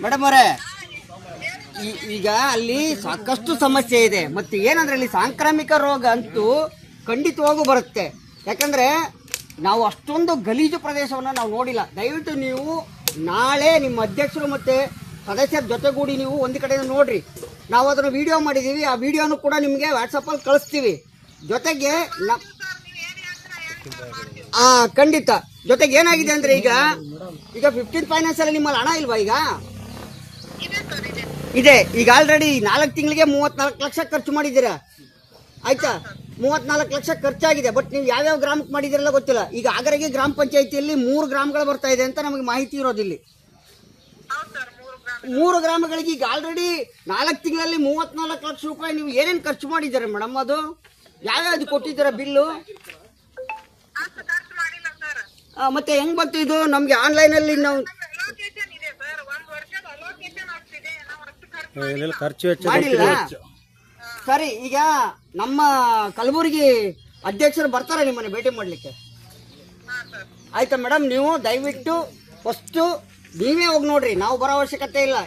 Madam ಅವರೇ, ಈಗ ಅಲ್ಲಿ ಸಾಕಷ್ಟು ಸಮಸ್ಯೆ ಇದೆ. ಮತ್ತೆ ಏನಂದ್ರೆ ಅಲ್ಲಿ ಸಾಂಕ್ರಾಮಿಕ ರೋಗ ಅಂತೂ ಖಂಡಿತವಾಗೂ ಬರುತ್ತೆ. ಯಾಕಂದ್ರೆ ನಾವು ಅಷ್ಟೊಂದು ಗಲೀಜು ಪ್ರದೇಶವನ್ನು ನಾವು ನೋಡಿಲ್ಲ. ದಯವಿಟ್ಟು ನೀವು ನಾಳೆ ನಿಮ್ಮ ಅಧ್ಯಕ್ಷರು ಮತ್ತೆ ಸದಸ್ಯರ ಜೊತೆಗೂಡಿ ನೀವು ಒಂದು ಕಡೆ ನೋಡ್ರಿ. ನಾವು ಅದನ್ನು ವಿಡಿಯೋ ಮಾಡಿದ್ದೀವಿ. ಆ ವಿಡಿಯೋನು ಕೂಡ ನಿಮಗೆ ವಾಟ್ಸಪ್ಪಲ್ಲಿ ಕಳಿಸ್ತೀವಿ. ಜೊತೆಗೆ ಖಂಡಿತ. ಜೊತೆಗೆ ಏನಾಗಿದೆ ಅಂದ್ರೆ ಈಗ 15 ಫೈನಾನ್ಸ್ ಅಲ್ಲಿ ನಿಮ್ಮಲ್ಲಿ ಹಣ ಇಲ್ವಾ? ಈಗ ಇದೆ. ಈಗ ಆಲ್ರೆಡಿ 4 ತಿಂಗಳಿಗೆ 34 ಲಕ್ಷ ಖರ್ಚು ಮಾಡಿದ್ದೀರಾ, ಆಯ್ತಾ? 34 ಲಕ್ಷ ಖರ್ಚಾಗಿದೆ. ಬಟ್ ನೀವು ಯಾವ್ಯಾವ ಗ್ರಾಮಕ್ಕೆ ಮಾಡಿದಿರಲ್ಲ ಗೊತ್ತಿಲ್ಲ. ಈಗ ಆಗರಿಗೆ ಗ್ರಾಮ ಪಂಚಾಯಿತಿಯಲ್ಲಿ 3 ಗ್ರಾಮಗಳು ಬರ್ತಾ ಇದೆ ಅಂತ ನಮಗೆ ಮಾಹಿತಿ ಇರೋದಿಲ್ಲಿ. 3 ಗ್ರಾಮಗಳಿಗೆ ಈಗ ಆಲ್ರೆಡಿ 4 ತಿಂಗಳಲ್ಲಿ 34 ಲಕ್ಷ ರೂಪಾಯಿ ನೀವು ಏನೇನು ಖರ್ಚು ಮಾಡಿದ್ದೀರಾ ಮೇಡಮ್? ಅದು ಯಾವ್ಯಾವ್ದು ಕೊಟ್ಟಿದ್ದೀರಾ ಬಿಲ್ಲು? ಮತ್ತೆ ಹೆಂಗ್ ಬಂತು ಇದು ನಮ್ಗೆ ಆನ್ಲೈನ್ ಅಲ್ಲಿ? ನಾವು ಮಾಡಿಲ್ಲ. ಸರಿ, ಈಗ ನಮ್ಮ ಕಲಬುರಗಿ ಅಧ್ಯಕ್ಷರು ಬರ್ತಾರೆ ನಿಮ್ಮನ್ನ ಭೇಟಿ ಮಾಡ್ಲಿಕ್ಕೆ, ಆಯ್ತಾ ಮೇಡಮ್? ನೀವು ದಯವಿಟ್ಟು ಫಸ್ಟ್ ನೀವೇ ಹೋಗಿ ನೋಡ್ರಿ. ನಾವು ಬರೋ ಅವಶ್ಯಕತೆ ಇಲ್ಲ.